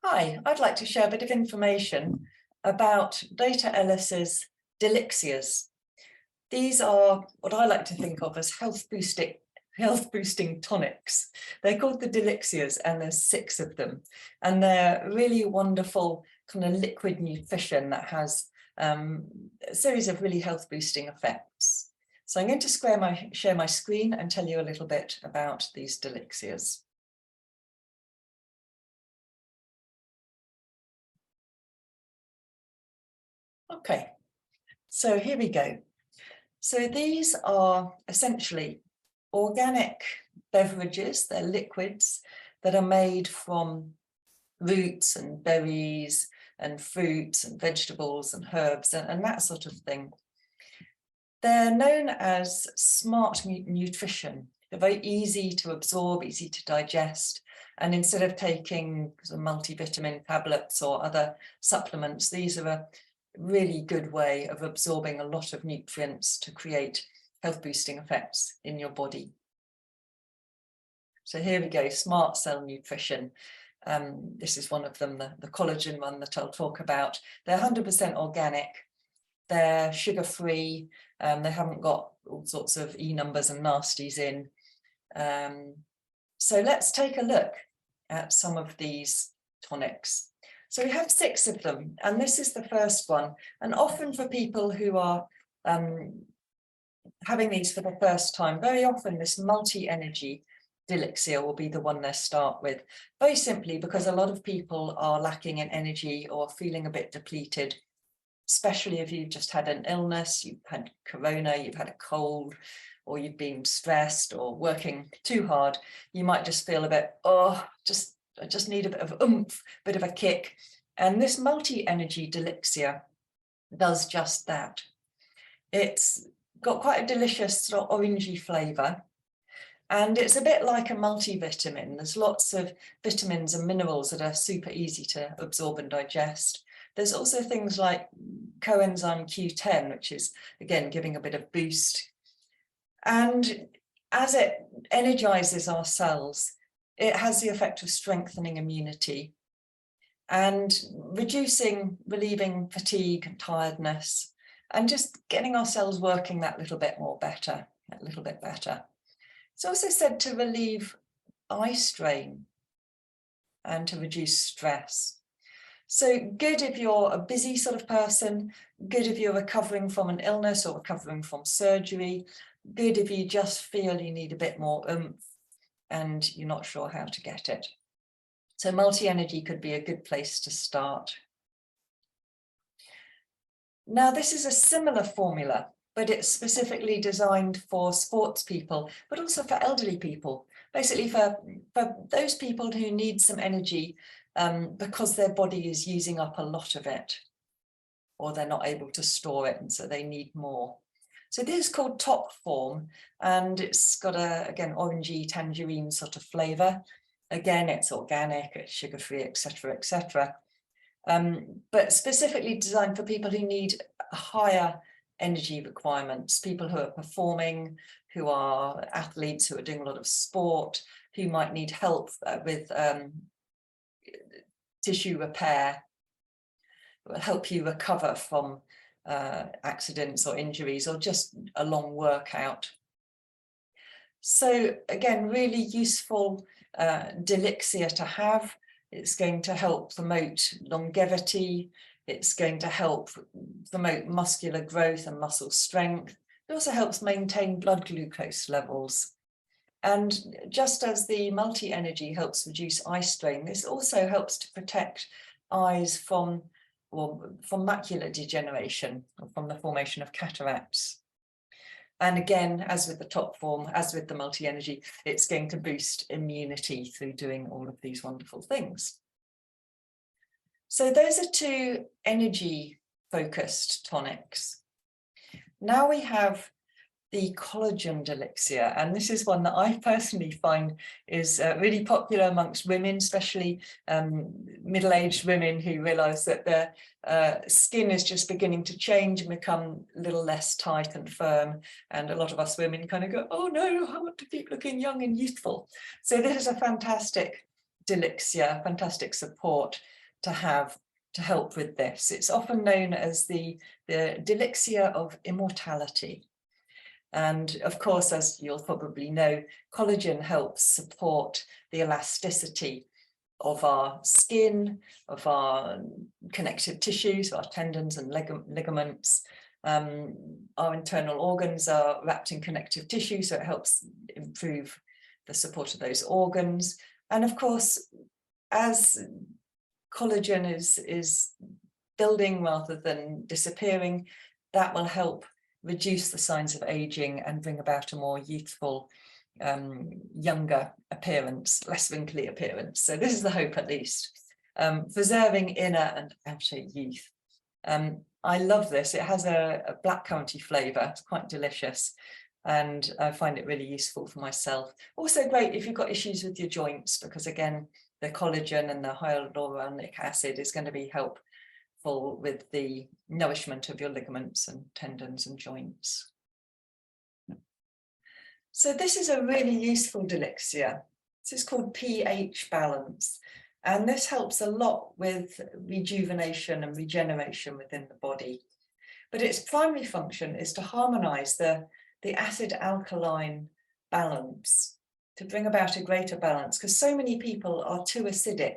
Hi, I'd like to share a bit of information about Deta Elis's Delixir's. These are what I like to think of as health boosting tonics. They're called the Delixirs, and there's 6 of them. And they're really wonderful kind of liquid nutrition that has a series of really health boosting effects. So I'm going to share my screen and tell you a little bit about these Delixirs. Okay, so here we go. So these are essentially organic beverages. They're liquids that are made from roots and berries and fruits and vegetables and herbs and that sort of thing. They're known as smart nutrition. They're very easy to absorb, easy to digest. And instead of taking multivitamin tablets or other supplements, these are a really good way of absorbing a lot of nutrients to create health boosting effects in your body. So here we go, smart cell nutrition. This is one of them, the collagen one that I'll talk about. They're 100% organic, they're sugar-free, they haven't got all sorts of E numbers and nasties in. So let's take a look at some of these tonics. So we have 6 of them, and this is the first one. And often for people who are having these for the first time, very often this multi-energy Delixir will be the one they start with, very simply because a lot of people are lacking in energy or feeling a bit depleted, especially if you've just had an illness, you've had corona, you've had a cold, or you've been stressed or working too hard. You might just feel a bit, I just need a bit of oomph, bit of a kick. And this multi-energy Delixir does just that. It's got quite a delicious sort of orangey flavour. And it's a bit like a multivitamin. There's lots of vitamins and minerals that are super easy to absorb and digest. There's also things like coenzyme Q10, which is, again, giving a bit of boost. And as it energizes our cells, it has the effect of strengthening immunity and relieving fatigue and tiredness, and just getting our cells working that little bit better. It's also said to relieve eye strain and to reduce stress. So good if you're a busy sort of person, good if you're recovering from an illness or recovering from surgery, good if you just feel you need a bit more oomph and you're not sure how to get it. So multi-energy could be a good place to start. Now, this is a similar formula, but it's specifically designed for sports people, but also for elderly people, basically for those people who need some energy because their body is using up a lot of it, or they're not able to store it, and so they need more. So this is called Top Form, and it's got again, orangey tangerine sort of flavour. Again, it's organic, it's sugar-free, etc., etc. But specifically designed for people who need higher energy requirements, people who are performing, who are athletes, who are doing a lot of sport, who might need help with tissue repair, will help you recover from accidents or injuries or just a long workout. So again, really useful Delixir to have. It's going to help promote longevity. It's going to help promote muscular growth and muscle strength. It also helps maintain blood glucose levels. And just as the multi-energy helps reduce eye strain, this also helps to protect eyes from macular degeneration, or from the formation of cataracts. And again, as with the Top Form, as with the multi-energy, it's going to boost immunity through doing all of these wonderful things. So those are 2 energy-focused tonics. Now we have the Collagen Delixir, and this is one that I personally find is really popular amongst women, especially middle-aged women who realise that their skin is just beginning to change and become a little less tight and firm, and a lot of us women kind of go, oh no, I want to keep looking young and youthful. So this is a fantastic Delixir, fantastic support to have to help with this. It's often known as the Delixir of immortality. And of course, as you'll probably know, collagen helps support the elasticity of our skin, of our connective tissues, our tendons and ligaments. Our internal organs are wrapped in connective tissue, so it helps improve the support of those organs. And of course, as collagen is building rather than disappearing, that will help reduce the signs of aging and bring about a more youthful, younger appearance, less wrinkly appearance. So this is the hope, at least, preserving inner and outer youth. I love this. It has a blackcurranty flavour. It's quite delicious, and I find it really useful for myself. Also great if you've got issues with your joints, because again, the collagen and the hyaluronic acid is going to be helpful with the nourishment of your ligaments and tendons and joints. So this is a really useful Delixir. This is called pH balance, and this helps a lot with rejuvenation and regeneration within the body. But its primary function is to harmonize the acid-alkaline balance, to bring about a greater balance, because so many people are too acidic,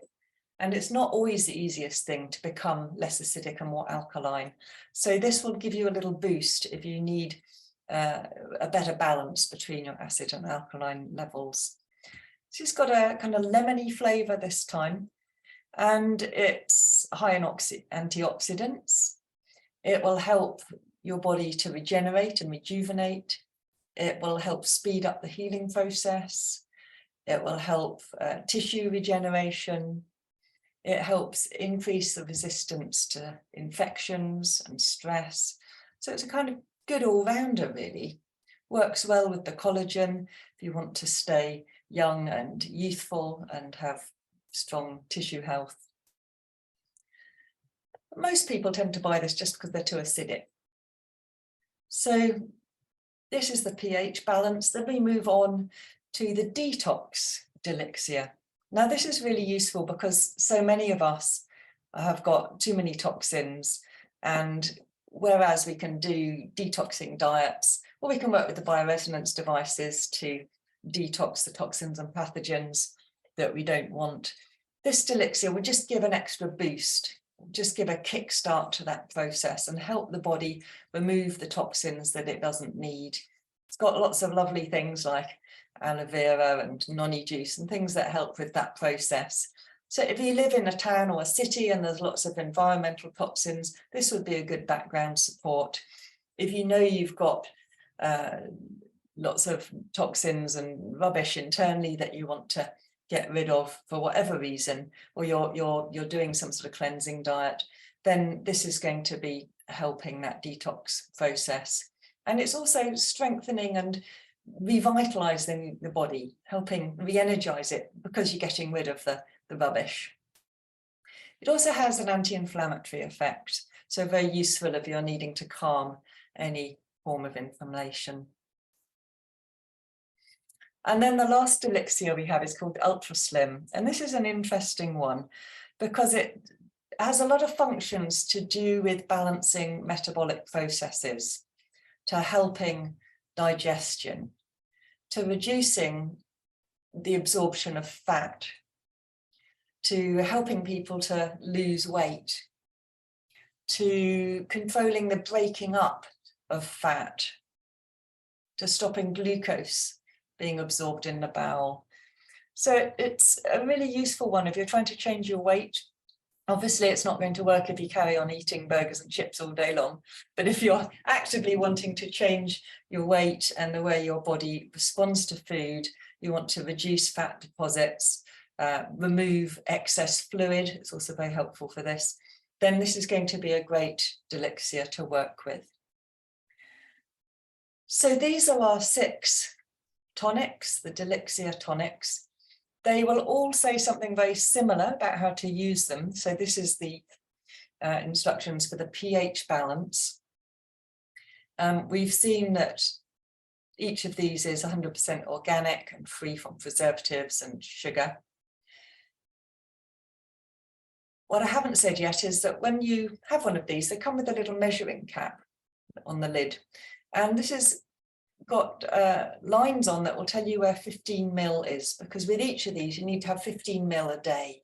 and it's not always the easiest thing to become less acidic and more alkaline. So this will give you a little boost if you need a better balance between your acid and alkaline levels. So it's got a kind of lemony flavour this time, and it's high in antioxidants. It will help your body to regenerate and rejuvenate. It will help speed up the healing process. It will help tissue regeneration. It helps increase the resistance to infections and stress. So it's a kind of good all-rounder, really. Works well with the collagen if you want to stay young and youthful and have strong tissue health. Most people tend to buy this just because they're too acidic. So this is the pH balance. Then we move on to the Detox Delixir. Now this is really useful because so many of us have got too many toxins, and whereas we can do detoxing diets, or we can work with the bioresonance devices to detox the toxins and pathogens that we don't want, this Delixir will just give an extra boost, just give a kickstart to that process and help the body remove the toxins that it doesn't need. It's got lots of lovely things like aloe vera and noni juice and things that help with that process. So if you live in a town or a city and there's lots of environmental toxins, this would be a good background support. If you know you've got lots of toxins and rubbish internally that you want to get rid of for whatever reason, or you're doing some sort of cleansing diet, then this is going to be helping that detox process. And it's also strengthening and revitalizing the body, helping re-energize it because you're getting rid of the rubbish. It also has an anti-inflammatory effect, so very useful if you're needing to calm any form of inflammation. And then the last Delixir we have is called Ultra Slim, and this is an interesting one because it has a lot of functions to do with balancing metabolic processes, to helping digestion, to reducing the absorption of fat, to helping people to lose weight, to controlling the breaking up of fat, to stopping glucose being absorbed in the bowel. So it's a really useful one if you're trying to change your weight. Obviously, it's not going to work if you carry on eating burgers and chips all day long, but if you're actively wanting to change your weight and the way your body responds to food, you want to reduce fat deposits, remove excess fluid, it's also very helpful for this, then this is going to be a great Delixir to work with. So these are our 6 tonics, the Delixir tonics. They will all say something very similar about how to use them. So this is the instructions for the pH balance. We've seen that each of these is 100% organic and free from preservatives and sugar. What I haven't said yet is that when you have one of these, they come with a little measuring cap on the lid. And this has got lines on that will tell you where 15 ml is, because with each of these, you need to have 15 ml a day.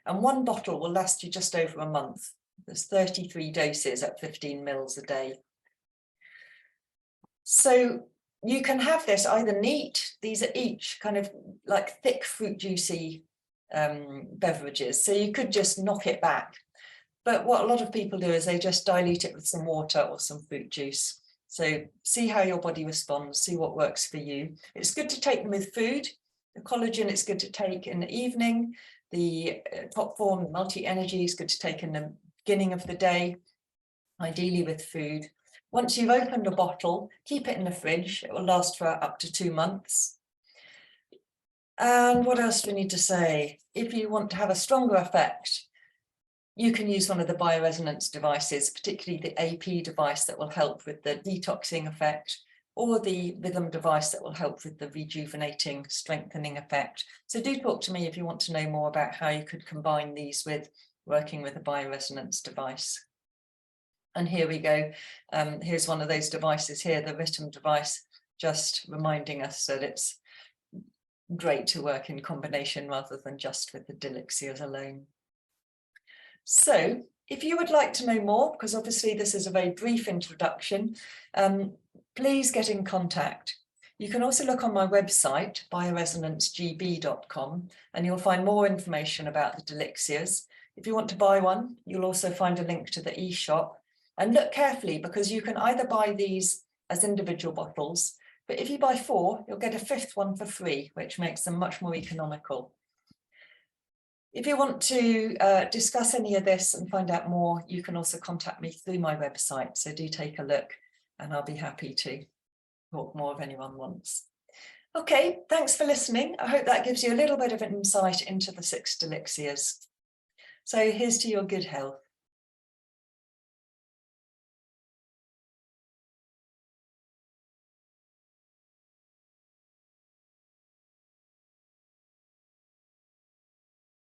And one bottle will last you just over a month. There's 33 doses at 15 ml a day. So you can have this either neat, these are each kind of like thick fruit juicy beverages. So you could just knock it back. But what a lot of people do is they just dilute it with some water or some fruit juice. So see how your body responds, see what works for you. It's good to take them with food. The collagen, it's good to take in the evening. The top form, multi-energy, is good to take in the beginning of the day, ideally with food. Once you've opened a bottle, keep it in the fridge. It will last for up to 2 months. And what else do we need to say? If you want to have a stronger effect, you can use one of the bioresonance devices, particularly the AP device that will help with the detoxing effect, or the rhythm device that will help with the rejuvenating, strengthening effect. So do talk to me if you want to know more about how you could combine these with working with a bioresonance device. And here we go. Here's one of those devices here, the rhythm device, just reminding us that it's great to work in combination rather than just with the DeLixirs alone. So if you would like to know more, because obviously this is a very brief introduction, please get in contact. You can also look on my website, bioresonancegb.com, and you'll find more information about the DeLixirs. If you want to buy one, you'll also find a link to the e-shop. And look carefully, because you can either buy these as individual bottles, but if you buy 4, you'll get a 5th one for free, which makes them much more economical. If you want to discuss any of this and find out more, you can also contact me through my website. So do take a look and I'll be happy to talk more if anyone wants. Okay, thanks for listening. I hope that gives you a little bit of an insight into the 6 DeLixirs. So here's to your good health.